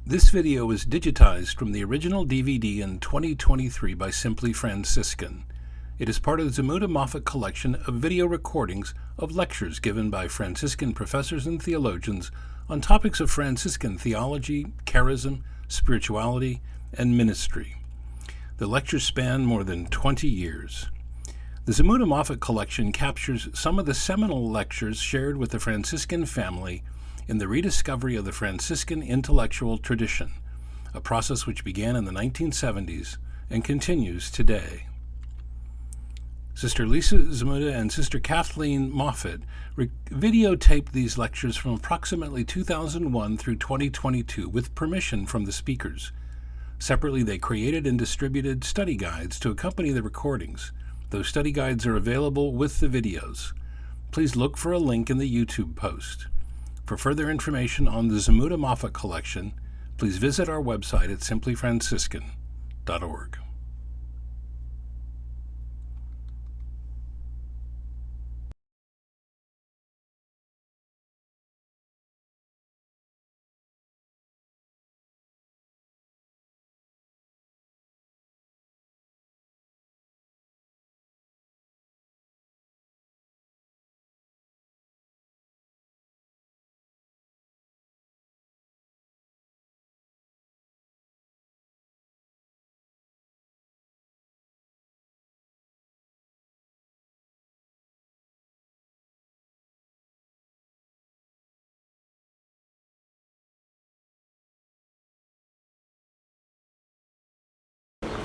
This video was digitized from the original DVD in 2023 by Simply Franciscan. It is part of the Zmuda-Moffat Collection of video recordings of lectures given by Franciscan professors and theologians on topics of Franciscan theology, charism, spirituality, and ministry. The lectures span more than 20 years. The Zmuda-Moffat Collection captures some of the seminal lectures shared with the Franciscan family in the rediscovery of the Franciscan intellectual tradition, a process which began in the 1970s and continues today. Sister Lisa Zmuda and Sister Coughlin Moffat videotaped these lectures from approximately 2001 through 2022 with permission from the speakers. Separately, they created and distributed study guides to accompany the recordings. Those study guides are available with the videos. Please look for a link in the YouTube post. For further information on the Zmuda-Moffat Collection, please visit our website at simplyfranciscan.org.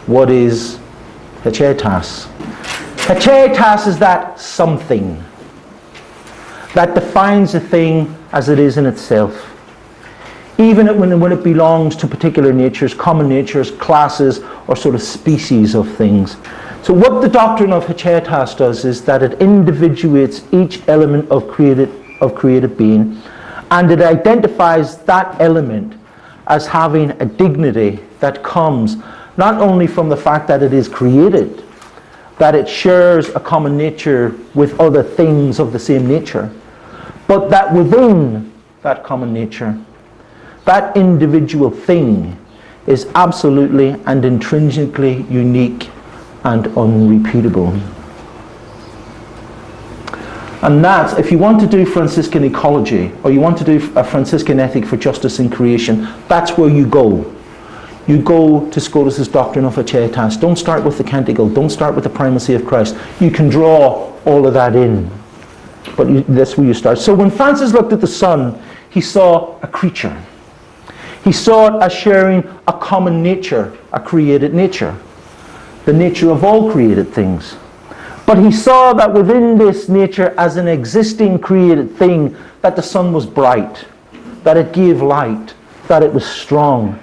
What is Haecceitas? Haecceitas is that something that defines a thing as it is in itself, even when it belongs to particular natures, common natures, classes, or sort of species of things. So what the doctrine of Haecceitas does is that it individuates each element of created being, and it identifies that element as having a dignity that comes not only from the fact that it is created, that it shares a common nature with other things of the same nature, but that within that common nature, that individual thing is absolutely and intrinsically unique and unrepeatable. And that's, if you want to do Franciscan ecology, or you want to do a Franciscan ethic for justice in creation, that's where you go. You go to Scotus's doctrine of Haecceitas. Don't start with the canticle. Don't start with the primacy of Christ. You can draw all of that in, but that's where you start. So when Francis looked at the sun, he saw a creature. He saw it as sharing a common nature, a created nature, the nature of all created things. But he saw that within this nature, as an existing created thing, that the sun was bright, that it gave light, that it was strong.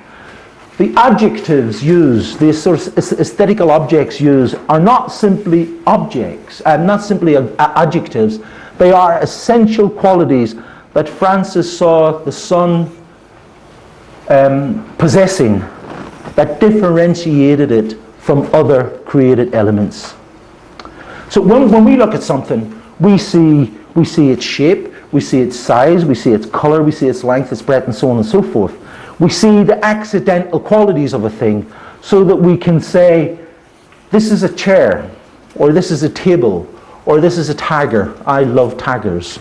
The adjectives used, the sort of aesthetical objects used, are not simply objects, not simply adjectives. They are essential qualities that Francis saw the sun possessing, that differentiated it from other created elements. So when we look at something, we see its shape, we see its size, we see its color, we see its length, its breadth, and so on and so forth. We see the accidental qualities of a thing so that we can say, this is a chair, or this is a table, or this is a tagger. I love taggers.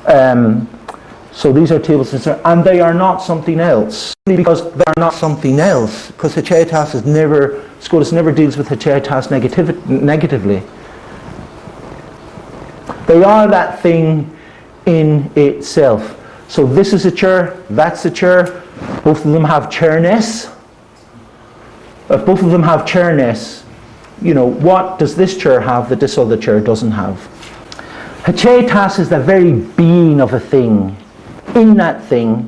So these are tables, and they are not something else. Because they are not something else, because Haecceitas Scotus never deals with Haecceitas negatively. They are that thing in itself. So this is a chair, that's a chair. Both of them have chairness. If both of them have chairness, you know, what does this chair have that this other chair doesn't have? Haecceitas is the very being of a thing, in that thing,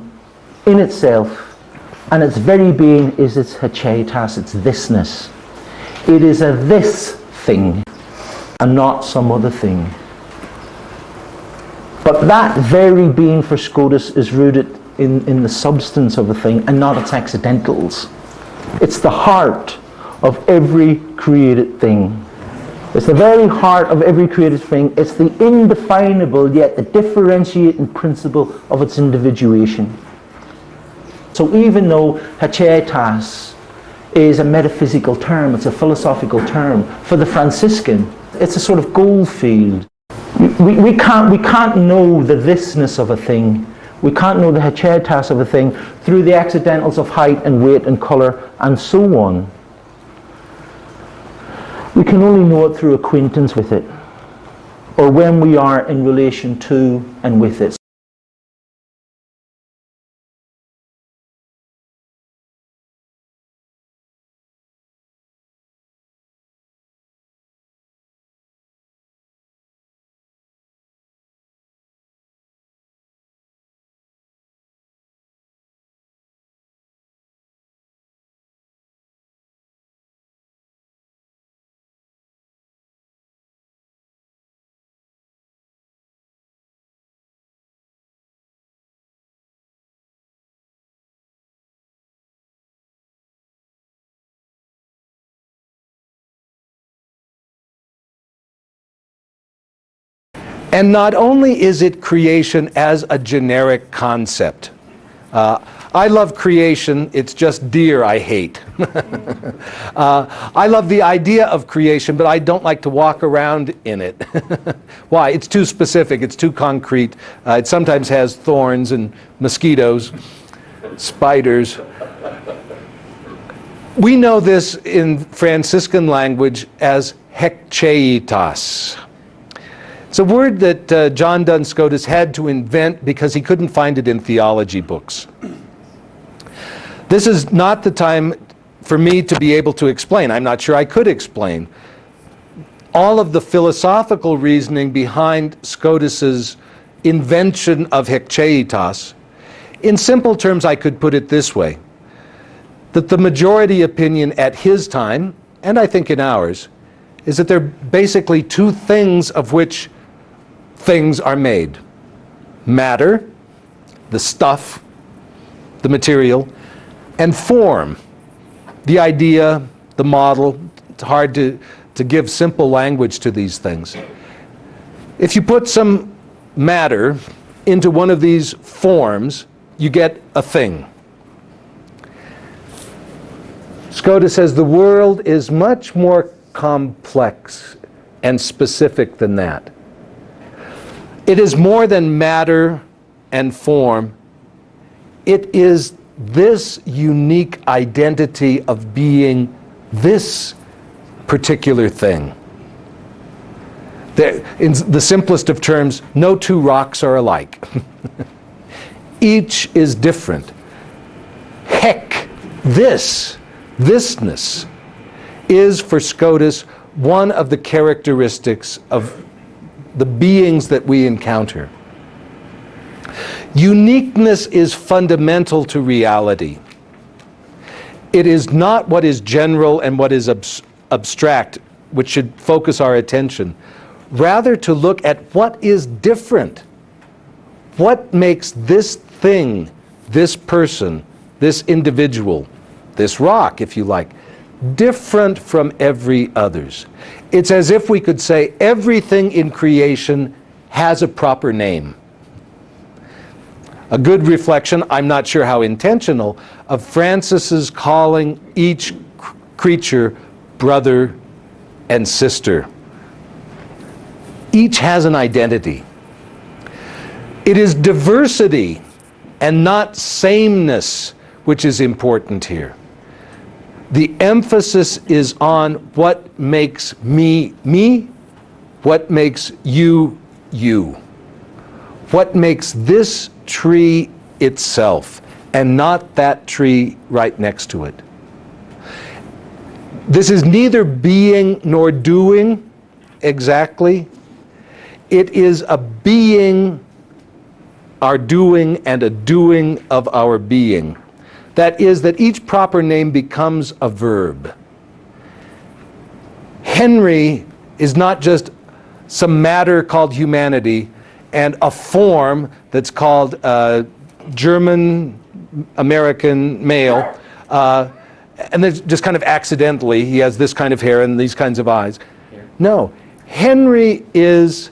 in itself, and its very being is its Haecceitas, its thisness. It is a this thing, and not some other thing. But that very being for Scotus is rooted in the substance of a thing and not its accidentals. It's the heart of every created thing. It's the very heart of every created thing. It's the indefinable yet the differentiating principle of its individuation. So even though Haecceitas is a metaphysical term, it's a philosophical term, for the Franciscan, it's a sort of gold field. We can't know the thisness of a thing. We can't know the Haecceitas of a thing through the accidentals of height and weight and colour and so on. We can only know it through acquaintance with it, or when we are in relation to and with it. And not only is it creation as a generic concept. I love creation, it's just deer I hate. I love the idea of creation, but I don't like to walk around in it. Why? It's too specific, it's too concrete. It sometimes has thorns and mosquitoes, spiders. We know this in Franciscan language as Haecceitas. It's a word that John Duns Scotus had to invent because he couldn't find it in theology books. This is not the time for me to be able to explain. I'm not sure I could explain all of the philosophical reasoning behind Scotus's invention of Haecceitas. In simple terms, I could put it this way, that the majority opinion at his time, and I think in ours, is that there are basically two things of which things are made. Matter, the stuff, the material, and form, the idea, the model. It's hard to give simple language to these things. If you put some matter into one of these forms, you get a thing. Scotus says the world is much more complex and specific than that. It is more than matter and form. It is this unique identity of being this particular thing. In the simplest of terms, no two rocks are alike. Each is different. Heck, thisness is for Scotus one of the characteristics of the beings that we encounter. Uniqueness is fundamental to reality. It is not what is general and what is abstract, which should focus our attention. Rather, to look at what is different. What makes this thing, this person, this individual, this rock, if you like, different from every others. It's as if we could say everything in creation has a proper name. A good reflection, I'm not sure how intentional, of Francis's calling each creature brother and sister. Each has an identity. It is diversity and not sameness which is important here. The emphasis is on what makes me, me, what makes you, you. What makes this tree itself, and not that tree right next to it. This is neither being nor doing exactly. It is a being, our doing, and a doing of our being. That is, that each proper name becomes a verb. Henry is not just some matter called humanity and a form that's called German American male, and then just kind of accidentally he has this kind of hair and these kinds of eyes. No, Henry is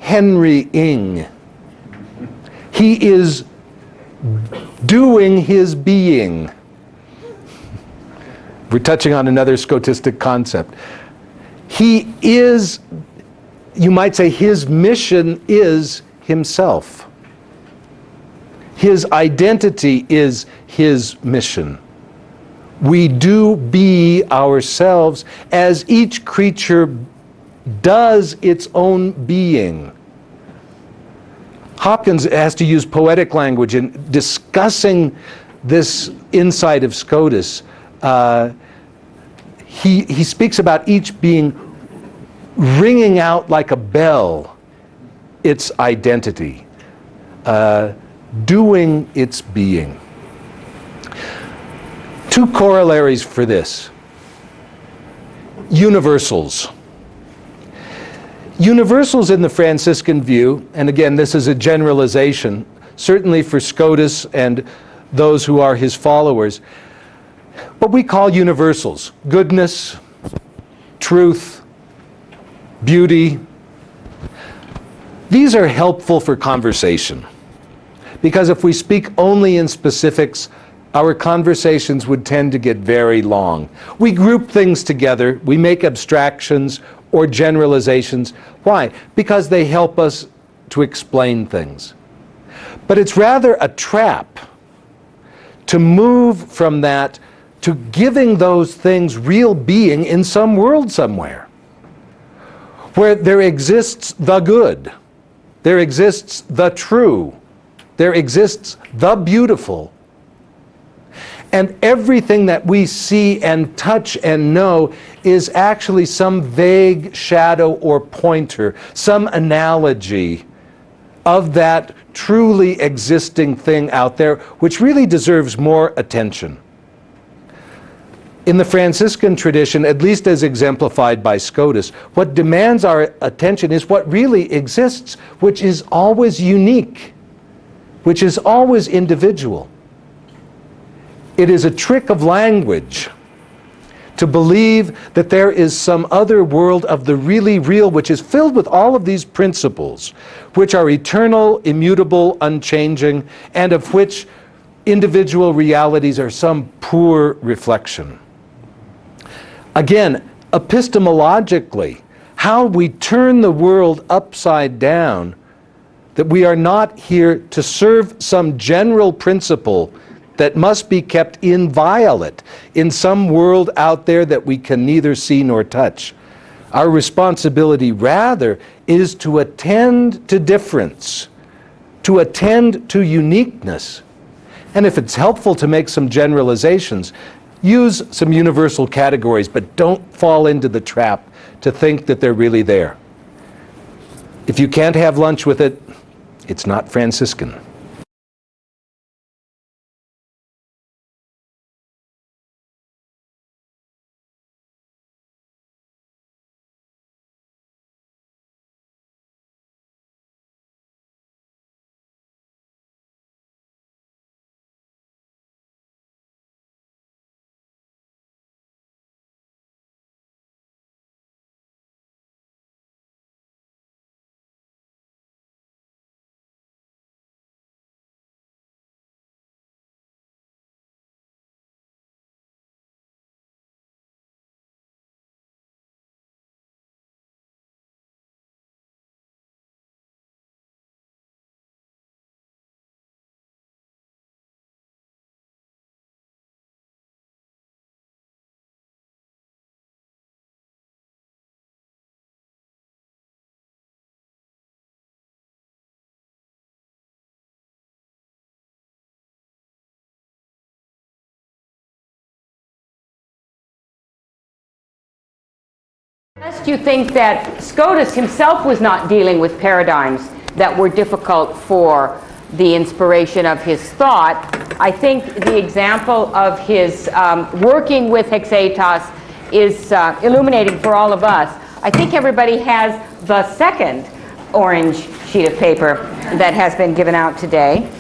Henry-ing. He is doing his being. We're touching on another Scotistic concept. He is, you might say, his mission is himself. His identity is his mission. We do be ourselves as each creature does its own being. Hopkins has to use poetic language in discussing this insight of Scotus. He speaks about each being ringing out like a bell its identity, doing its being. Two corollaries for this. Universals. Universals in the Franciscan view, and again this is a generalization, certainly for Scotus and those who are his followers, what we call universals: goodness, truth, beauty. These are helpful for conversation, because if we speak only in specifics, our conversations would tend to get very long. We group things together, we make abstractions or generalizations. Why? Because they help us to explain things. But it's rather a trap to move from that to giving those things real being in some world somewhere, where there exists the good, there exists the true, there exists the beautiful, and everything that we see and touch and know is actually some vague shadow or pointer, some analogy of that truly existing thing out there, which really deserves more attention. In the Franciscan tradition, at least as exemplified by Scotus, what demands our attention is what really exists, which is always unique, which is always individual. It is a trick of language to believe that there is some other world of the really real, which is filled with all of these principles, which are eternal, immutable, unchanging, and of which individual realities are some poor reflection. Again, epistemologically, how we turn the world upside down, that we are not here to serve some general principle that must be kept inviolate in some world out there that we can neither see nor touch. Our responsibility rather is to attend to difference, to attend to uniqueness. And if it's helpful to make some generalizations, use some universal categories, but don't fall into the trap to think that they're really there. If you can't have lunch with it, it's not Franciscan. Lest you think that Scotus himself was not dealing with paradigms that were difficult for the inspiration of his thought, I think the example of his working with Haecceitas is illuminating for all of us. I think everybody has the second orange sheet of paper that has been given out today.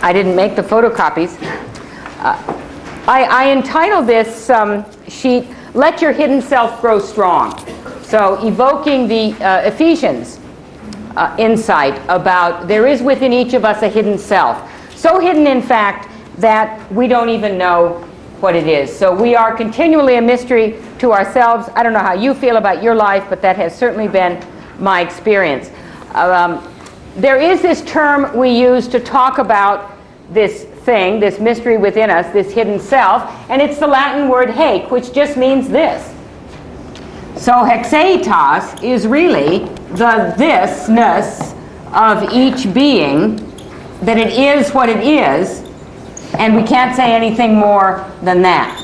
I didn't make the photocopies. I entitled this sheet, "Let Your Hidden Self Grow Strong." So evoking the Ephesians insight about there is within each of us a hidden self. So hidden, in fact, that we don't even know what it is. So we are continually a mystery to ourselves. I don't know how you feel about your life, but that has certainly been my experience. There is this term we use to talk about this thing, this mystery within us, this hidden self, and it's the Latin word haec, which just means this. So Haecceitas is really the thisness of each being, that it is what it is, and we can't say anything more than that.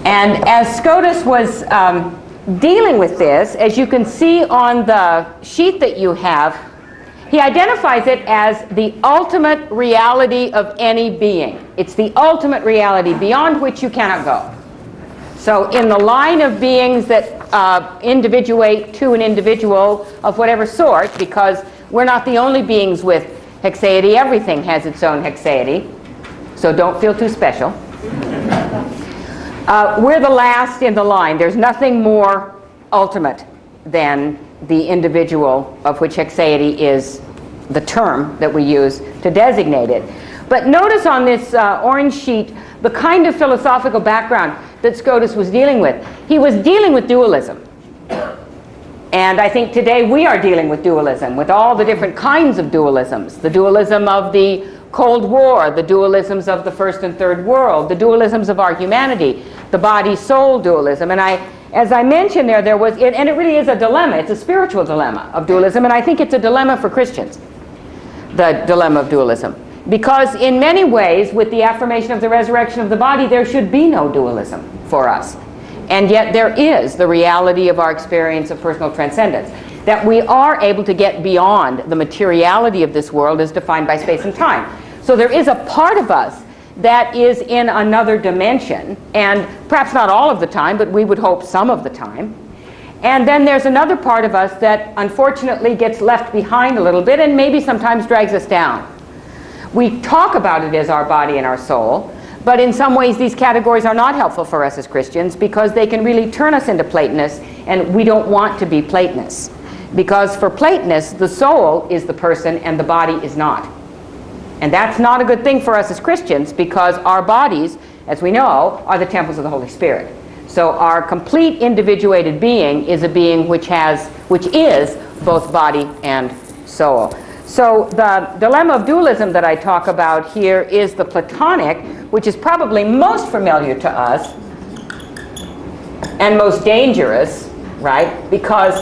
And as Scotus was dealing with this, as you can see on the sheet that you have, he identifies it as the ultimate reality of any being. It's the ultimate reality beyond which you cannot go. So in the line of beings that individuate to an individual of whatever sort, because we're not the only beings with haecceity, everything has its own haecceity, so don't feel too special. We're the last in the line. There's nothing more ultimate than the individual, of which haecceity is the term that we use to designate it. But notice on this orange sheet the kind of philosophical background that Scotus was dealing with. He was dealing with dualism. And I think today we are dealing with dualism, with all the different kinds of dualisms. The dualism of the Cold War, the dualisms of the First and Third World, the dualisms of our humanity, the body-soul dualism. And as I mentioned there was, and it really is a dilemma, it's a spiritual dilemma of dualism, and I think it's a dilemma for Christians, the dilemma of dualism. Because in many ways, with the affirmation of the resurrection of the body, there should be no dualism for us. And yet there is the reality of our experience of personal transcendence, that we are able to get beyond the materiality of this world as defined by space and time. So there is a part of us that is in another dimension, and perhaps not all of the time, but we would hope some of the time. And then there's another part of us that unfortunately gets left behind a little bit and maybe sometimes drags us down. We talk about it as our body and our soul, but in some ways these categories are not helpful for us as Christians because they can really turn us into Platonists, and we don't want to be Platonists. Because for Platonists, the soul is the person and the body is not. And that's not a good thing for us as Christians, because our bodies, as we know, are the temples of the Holy Spirit. So our complete individuated being is a being which is both body and soul. So the dilemma of dualism that I talk about here is the Platonic, which is probably most familiar to us and most dangerous, right? Because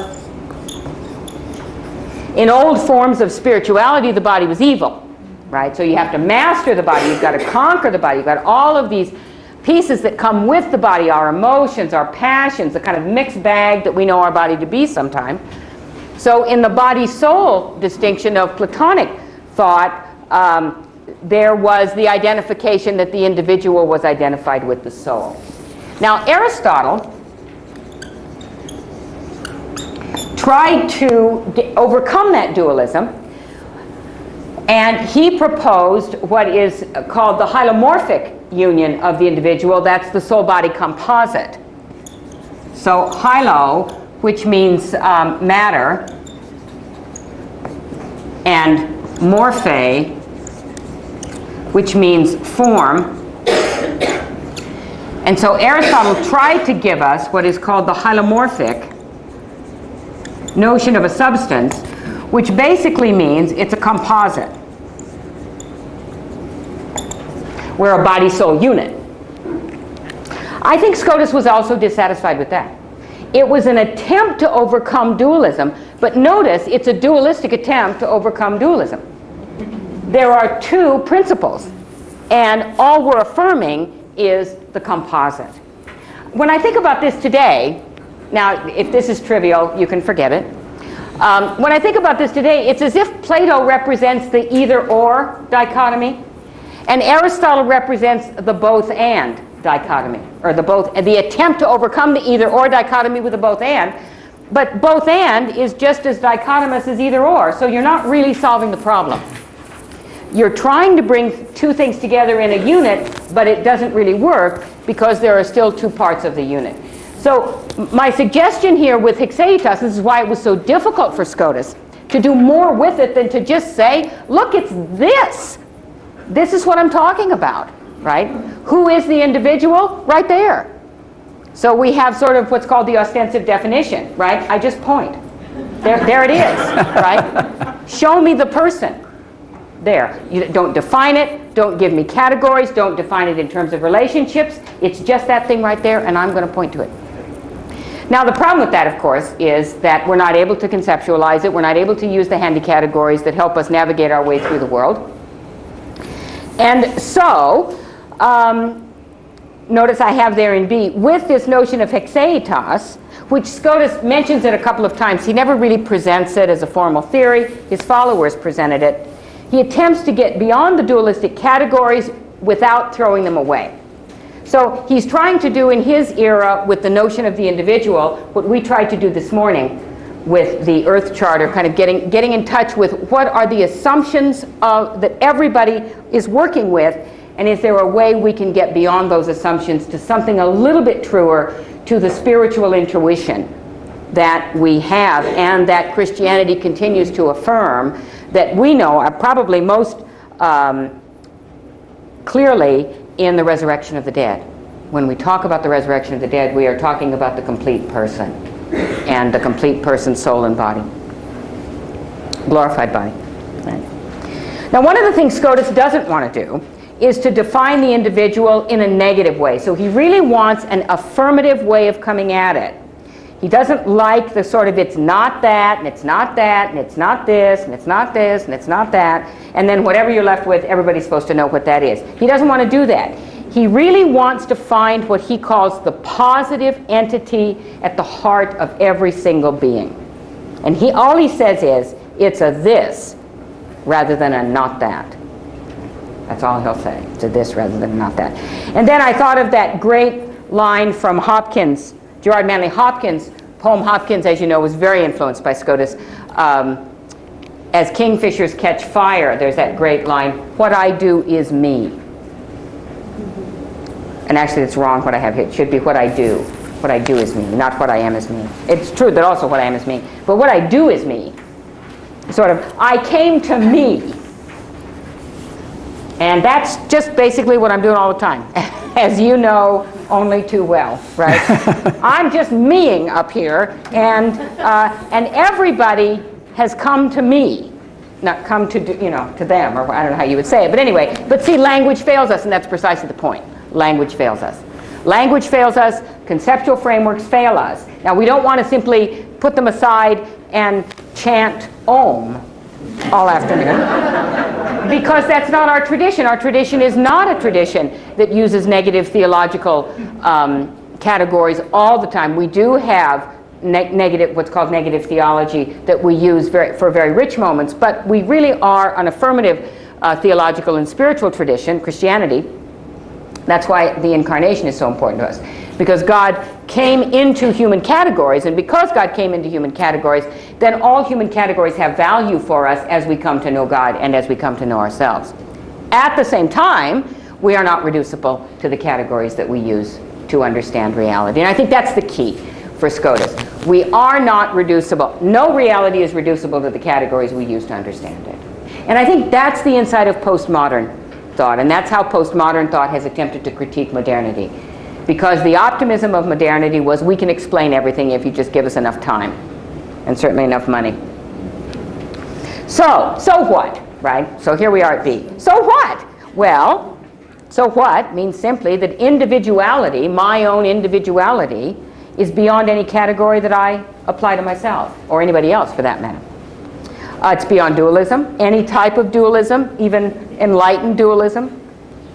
in old forms of spirituality, the body was evil, right? So you have to master the body, you've got to conquer the body, you've got all of these pieces that come with the body, our emotions, our passions, the kind of mixed bag that we know our body to be sometimes. So in the body-soul distinction of Platonic thought, there was the identification that the individual was identified with the soul. Now Aristotle tried to overcome that dualism, and he proposed what is called the hylomorphic union of the individual. That's the soul-body composite. So hylo, which means matter, and morphe, which means form. And so Aristotle tried to give us what is called the hylomorphic notion of a substance, which basically means it's a composite. We're a body-soul unit. I think Scotus was also dissatisfied with that. It was an attempt to overcome dualism, but notice it's a dualistic attempt to overcome dualism. There are two principles, and all we're affirming is the composite. When I think about this today, now if this is trivial, you can forget it. When I think about this today, it's as if Plato represents the either-or dichotomy, and Aristotle represents the both-and dichotomy, or the attempt to overcome the either-or dichotomy with the both-and. But both-and is just as dichotomous as either-or, so you're not really solving the problem. You're trying to bring two things together in a unit, but it doesn't really work because there are still two parts of the unit. So my suggestion here with Haecceitas, this is why it was so difficult for Scotus to do more with it than to just say, look, it's this. This is what I'm talking about, right? Who is the individual? Right there. So we have sort of what's called the ostensive definition, right? I just point. There it is, right? Show me the person. There. You don't define it. Don't give me categories. Don't define it in terms of relationships. It's just that thing right there, and I'm going to point to it. Now, the problem with that, of course, is that we're not able to conceptualize it. We're not able to use the handy categories that help us navigate our way through the world. And so, notice I have there in B, with this notion of Haecceitas, which Scotus mentions it a couple of times. He never really presents it as a formal theory. His followers presented it. He attempts to get beyond the dualistic categories without throwing them away. So he's trying to do in his era with the notion of the individual what we tried to do this morning with the Earth Charter, kind of getting in touch with what are the assumptions that everybody is working with, and is there a way we can get beyond those assumptions to something a little bit truer, to the spiritual intuition that we have and that Christianity continues to affirm, that we know are probably most clearly in the resurrection of the dead. When we talk about the resurrection of the dead, we are talking about the complete person, and the complete person, soul and body, glorified body. Right. Now, one of the things Scotus doesn't want to do is to define the individual in a negative way. So he really wants an affirmative way of coming at it. He doesn't like the sort of it's not that, and it's not that, and it's not this, and it's not this, and it's not that, and then whatever you're left with, everybody's supposed to know what that is. He doesn't want to do that. He really wants to find what he calls the positive entity at the heart of every single being. And all he says is, it's a this rather than a not that. That's all he'll say. It's a this rather than not that. And then I thought of that great line from Hopkins, Gerard Manley Hopkins. Poem Hopkins, as you know, was very influenced by Scotus. As kingfishers catch fire, there's that great line, what I do is me. And actually it's wrong what I have here. It should be what I do. What I do is me, not what I am is me. It's true that also what I am is me, but what I do is me. Sort of, I came to me. And that's just basically what I'm doing all the time, as you know only too well, right? I'm just meing up here, and everybody has come to me, not come to to them, or I don't know how you would say it, but anyway. But see, language fails us, and that's precisely the point. Language fails us. Language fails us. Conceptual frameworks fail us. Now, we don't want to simply put them aside and chant Om all afternoon, because that's not our tradition. Our tradition is not a tradition that uses negative theological categories all the time. We do have negative, what's called negative theology, that we use for very rich moments, but we really are an affirmative theological and spiritual tradition, Christianity. That's why the incarnation is so important to us, because God came into human categories, and because God came into human categories, then all human categories have value for us as we come to know God and as we come to know ourselves. At the same time, we are not reducible to the categories that we use to understand reality. And I think that's the key for Scotus. We are not reducible. No reality is reducible to the categories we use to understand it. And I think that's the insight of postmodern thought, and that's how postmodern thought has attempted to critique modernity. Because the optimism of modernity was, we can explain everything if you just give us enough time, and certainly enough money. So what, right? So here we are at B. So what? Well, so what means simply that individuality, my own individuality, is beyond any category that I apply to myself, or anybody else for that matter. It's beyond dualism, any type of dualism, even enlightened dualism,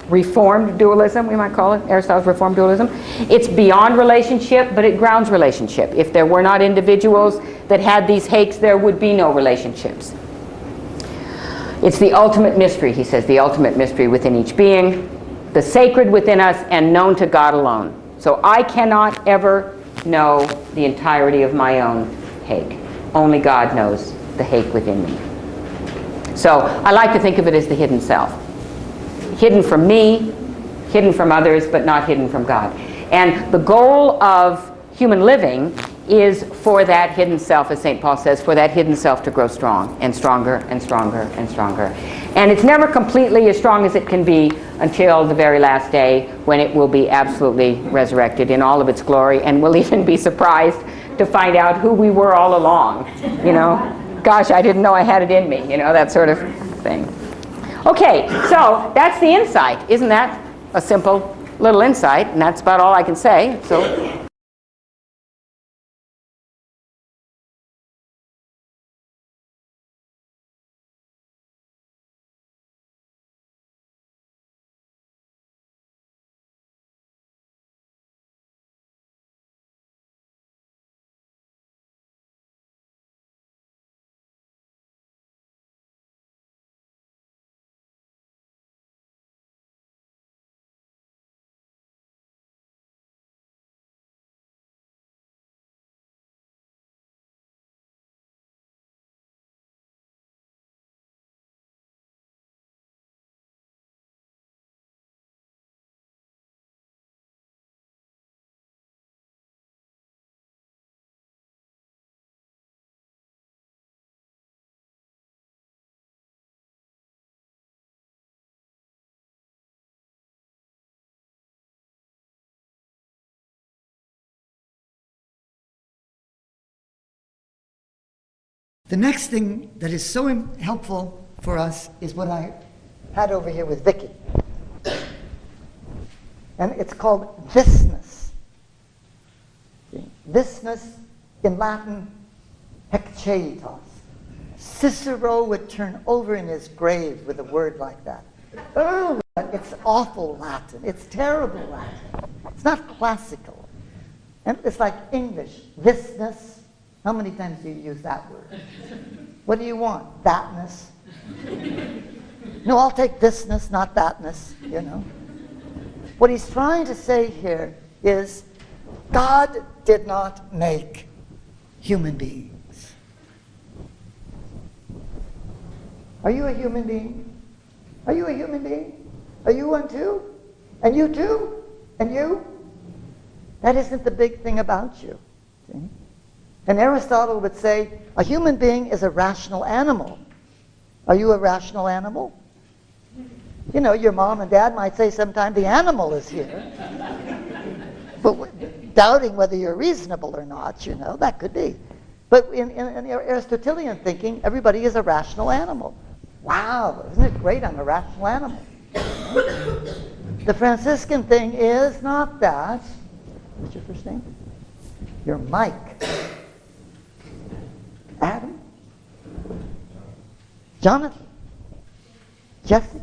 reformed dualism, we might call it, Aristotle's reformed dualism. It's beyond relationship, but it grounds relationship. If there were not individuals that had these hakes, there would be no relationships. It's the ultimate mystery, he says, the ultimate mystery within each being, the sacred within us and known to God alone. So I cannot ever know the entirety of my own hake. Only God knows the hake within me. So I like to think of it as the hidden self. Hidden from me, hidden from others, but not hidden from God. And the goal of human living is for that hidden self, as St. Paul says, for that hidden self to grow strong and stronger and stronger and stronger. And it's never completely as strong as it can be until the very last day, when it will be absolutely resurrected in all of its glory, and we'll even be surprised to find out who we were all along. You know, gosh, I didn't know I had it in me, you know, that sort of thing. Okay, so that's the insight. Isn't that a simple little insight? And that's about all I can say. So. The next thing that is so helpful for us is what I had over here with Vicky. And it's called thisness. Thisness, in Latin, Haecceitas. Cicero would turn over in his grave with a word like that. Oh, it's awful Latin. It's terrible Latin. It's not classical. And it's like English. Thisness. How many times do you use that word? What do you want? Thatness? No, I'll take thisness, not thatness, you know. What he's trying to say here is God did not make human beings. Are you a human being? Are you a human being? Are you one too? And you too? And you? That isn't the big thing about you. See? And Aristotle would say, a human being is a rational animal. Are you a rational animal? You know, your mom and dad might say sometime the animal is here. But doubting whether you're reasonable or not, you know, that could be. But in Aristotelian thinking, everybody is a rational animal. Wow, isn't it great? I'm a rational animal. The Franciscan thing is not that. What's your first name? You're Mike. Adam, Jonathan, Jessica.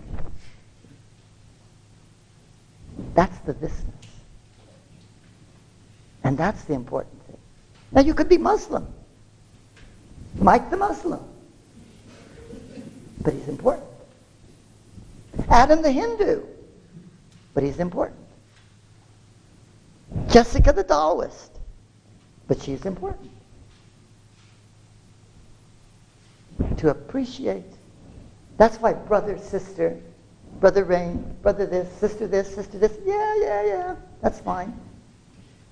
That's the thisness. And that's the important thing. Now you could be Muslim. Mike the Muslim. But he's important. Adam the Hindu. But he's important. Jessica the Taoist. But she's important. To appreciate. That's why brother, sister, brother Rain, brother this, sister this, sister this. Yeah, that's fine.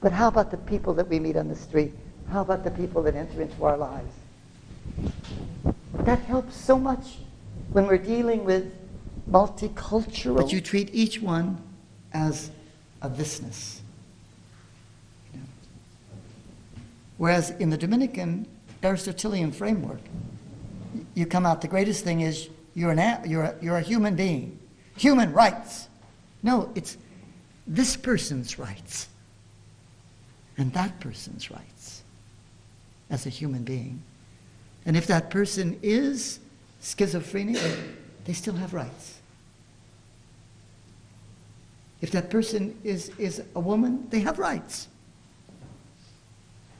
But how about the people that we meet on the street? How about the people that enter into our lives? That helps so much when we're dealing with multicultural. But you treat each one as a thisness. You know? Whereas in the Dominican Aristotelian framework, you come out, the greatest thing is you're a human being. Human rights. No, it's this person's rights and that person's rights as a human being. And if that person is schizophrenic, they still have rights. If that person is a woman, they have rights.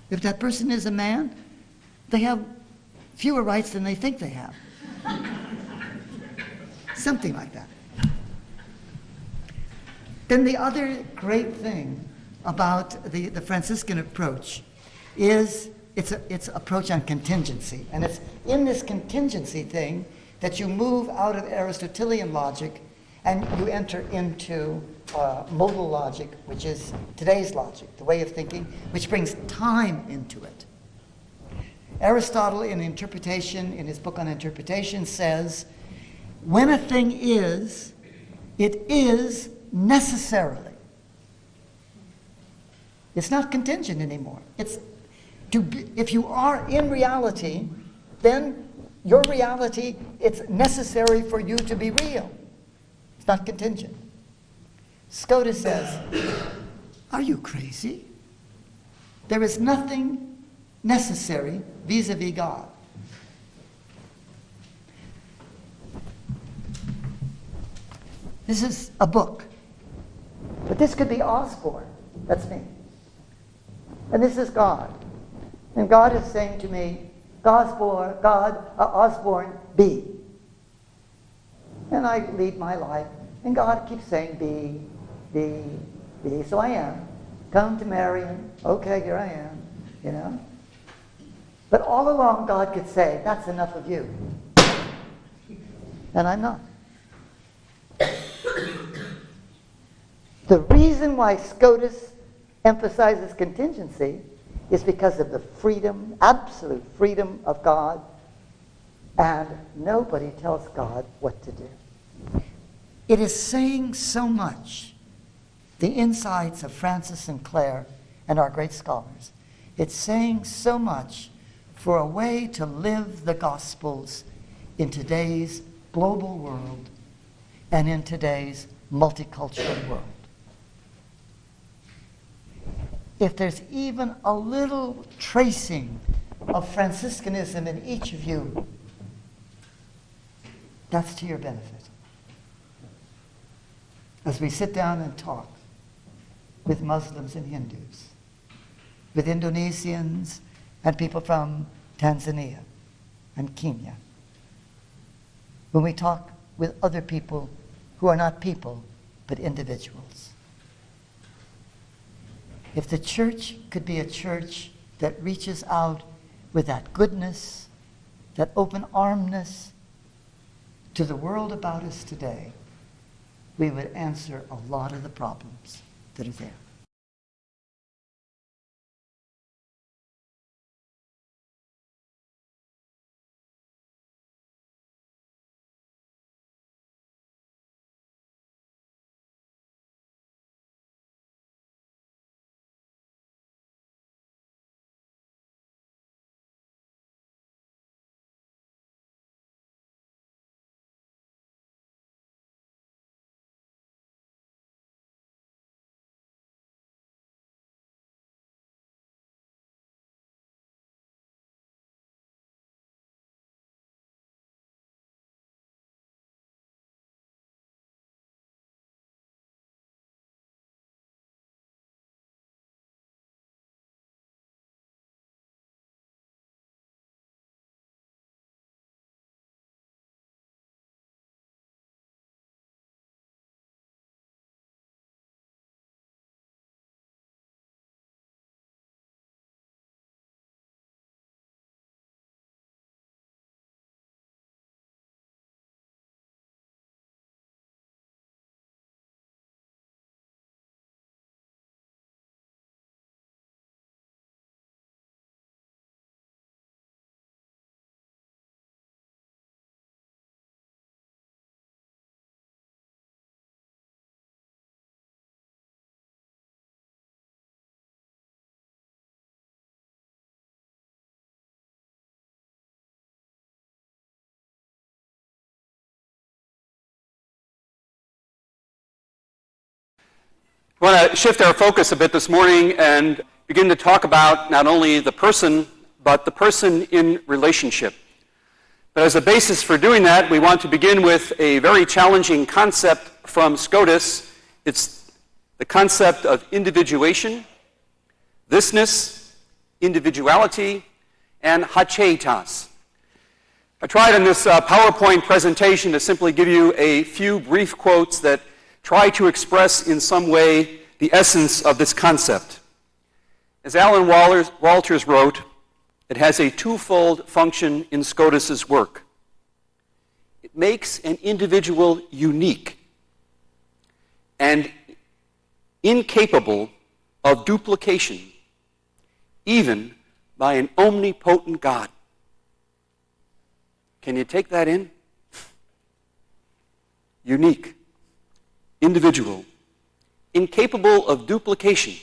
If that person is a man, they have fewer rights than they think they have. Something like that. Then the other great thing about the Franciscan approach is its approach on contingency. And it's in this contingency thing that you move out of Aristotelian logic and you enter into modal logic, which is today's logic, the way of thinking, which brings time into it. Aristotle, in Interpretation, in his book on interpretation, says, when a thing is, it is necessarily. It's not contingent anymore. It's to be, if you are in reality, then your reality, it's necessary for you to be real. It's not contingent. Scotus says, are you crazy? There is nothing necessary vis-a-vis God. This is a book. But this could be Osborne. That's me. And this is God. And God is saying to me, Osborne, be. And I lead my life. And God keeps saying, be. So I am. Come to Marion. Okay, here I am. You know? But all along God could say, that's enough of you. And I'm not. The reason why Scotus emphasizes contingency is because of the freedom, absolute freedom of God, and nobody tells God what to do. It is saying so much, the insights of Francis and Clare and our great scholars. It's saying so much for a way to live the Gospels in today's global world and in today's multicultural world. If there's even a little tracing of Franciscanism in each of you, that's to your benefit. As we sit down and talk with Muslims and Hindus, with Indonesians and people from Tanzania and Kenya, when we talk with other people who are not people, but individuals. If the church could be a church that reaches out with that goodness, that open-armedness to the world about us today, we would answer a lot of the problems that are there. I want to shift our focus a bit this morning and begin to talk about not only the person, but the person in relationship. But as a basis for doing that, we want to begin with a very challenging concept from Scotus. It's the concept of individuation, thisness, individuality, and Haecceitas. I tried in this PowerPoint presentation to simply give you a few brief quotes that try to express in some way the essence of this concept. As Alan Walters wrote, it has a twofold function in Scotus's work. It makes an individual unique and incapable of duplication, even by an omnipotent God. Can you take that in? Unique, individual, incapable of duplication,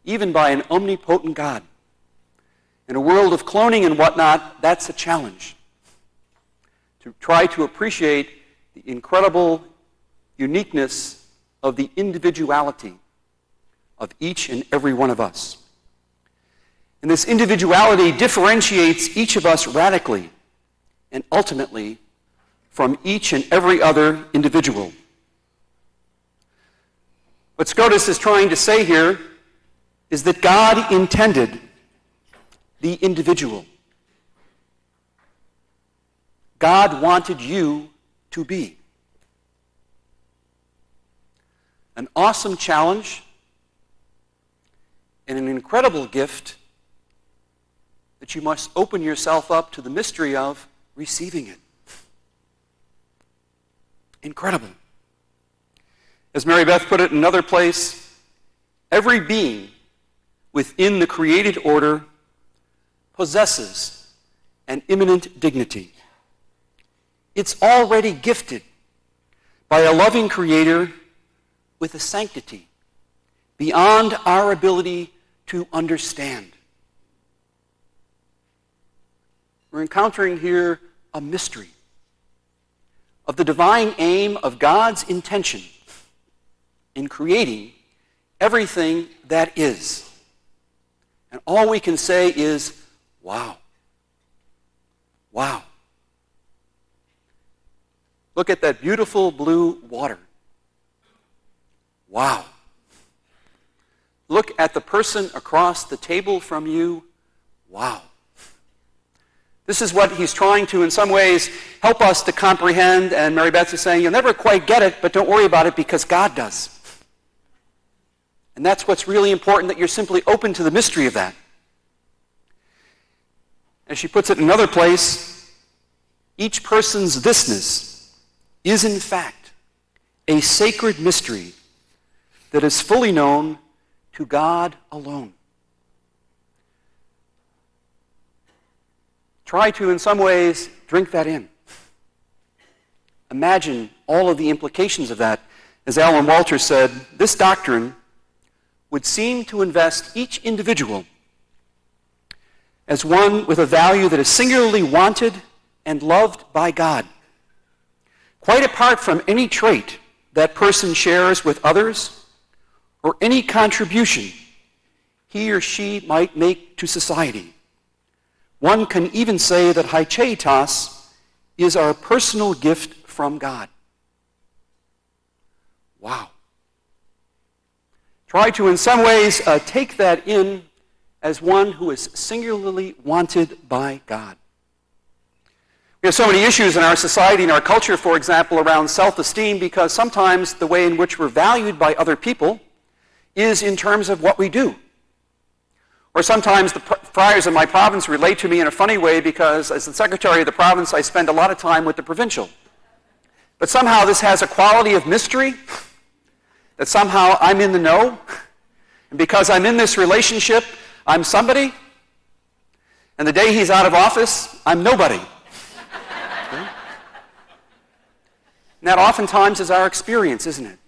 even by an omnipotent God. In a world of cloning and whatnot, that's a challenge. To try to appreciate the incredible uniqueness of the individuality of each and every one of us. And this individuality differentiates each of us radically and ultimately from each and every other individual. What Scotus is trying to say here is that God intended the individual. God wanted you to be. An awesome challenge and an incredible gift that you must open yourself up to the mystery of receiving it. Incredible. As Mary Beth put it in another place, every being within the created order possesses an immanent dignity. It's already gifted by a loving Creator with a sanctity beyond our ability to understand. We're encountering here a mystery of the divine aim of God's intention in creating everything that is. And all we can say is, wow. Wow. Look at that beautiful blue water. Wow. Look at the person across the table from you. Wow. This is what he's trying to, in some ways, help us to comprehend. And Mary Beth is saying, you'll never quite get it, but don't worry about it because God does. And that's what's really important, that you're simply open to the mystery of that. As she puts it in another place, each person's thisness is in fact a sacred mystery that is fully known to God alone. Try to, in some ways, drink that in. Imagine all of the implications of that. As Alan Walter said, this doctrine would seem to invest each individual as one with a value that is singularly wanted and loved by God, quite apart from any trait that person shares with others or any contribution he or she might make to society. One can even say that Haecceitas is our personal gift from God. Wow. Try to, in some ways, take that in as one who is singularly wanted by God. We have so many issues in our society and our culture, for example, around self-esteem, because sometimes the way in which we're valued by other people is in terms of what we do. Or sometimes the friars in my province relate to me in a funny way because as the secretary of the province, I spend a lot of time with the provincial. But somehow this has a quality of mystery, that somehow I'm in the know, and because I'm in this relationship, I'm somebody, and the day he's out of office, I'm nobody. Okay? And that oftentimes is our experience, isn't it?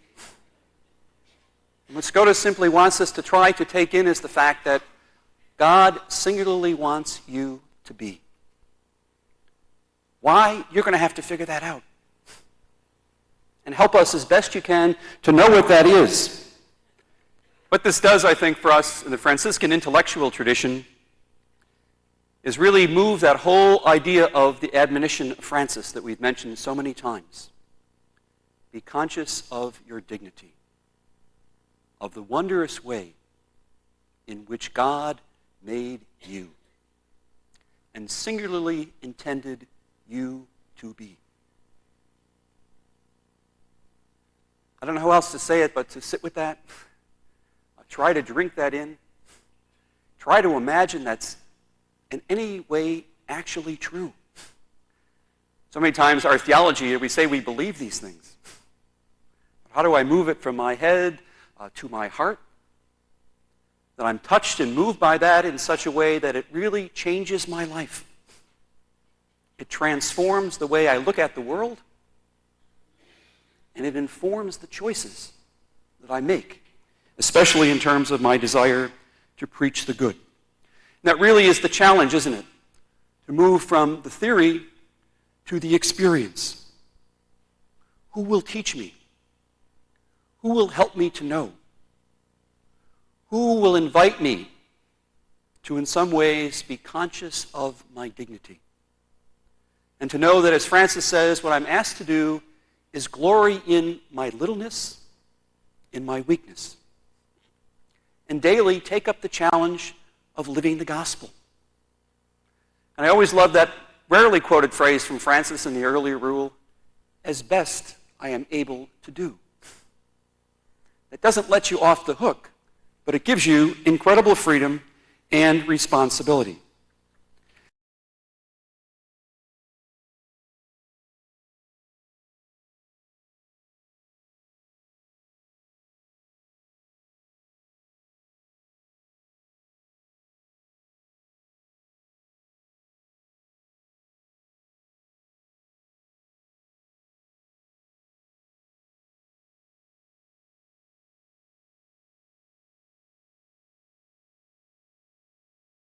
And what Scotus simply wants us to try to take in is the fact that God singularly wants you to be. Why? You're going to have to figure that out. And help us as best you can to know what that is. What this does, I think, for us in the Franciscan intellectual tradition is really move that whole idea of the admonition of Francis that we've mentioned so many times. Be conscious of your dignity, of the wondrous way in which God made you and singularly intended you to be. I don't know how else to say it, but to sit with that, try to drink that in, try to imagine that's in any way actually true. So many times our theology, we say we believe these things. How do I move it from my head to my heart? That I'm touched and moved by that in such a way that it really changes my life. It transforms the way I look at the world, and it informs the choices that I make, especially in terms of my desire to preach the good. And that really is the challenge, isn't it? To move from the theory to the experience. Who will teach me? Who will help me to know? Who will invite me to, in some ways, be conscious of my dignity? And to know that, as Francis says, what I'm asked to do is glory in my littleness, in my weakness, and daily take up the challenge of living the gospel. And I always love that rarely quoted phrase from Francis in the earlier rule, as best I am able to do. It doesn't let you off the hook, but it gives you incredible freedom and responsibility.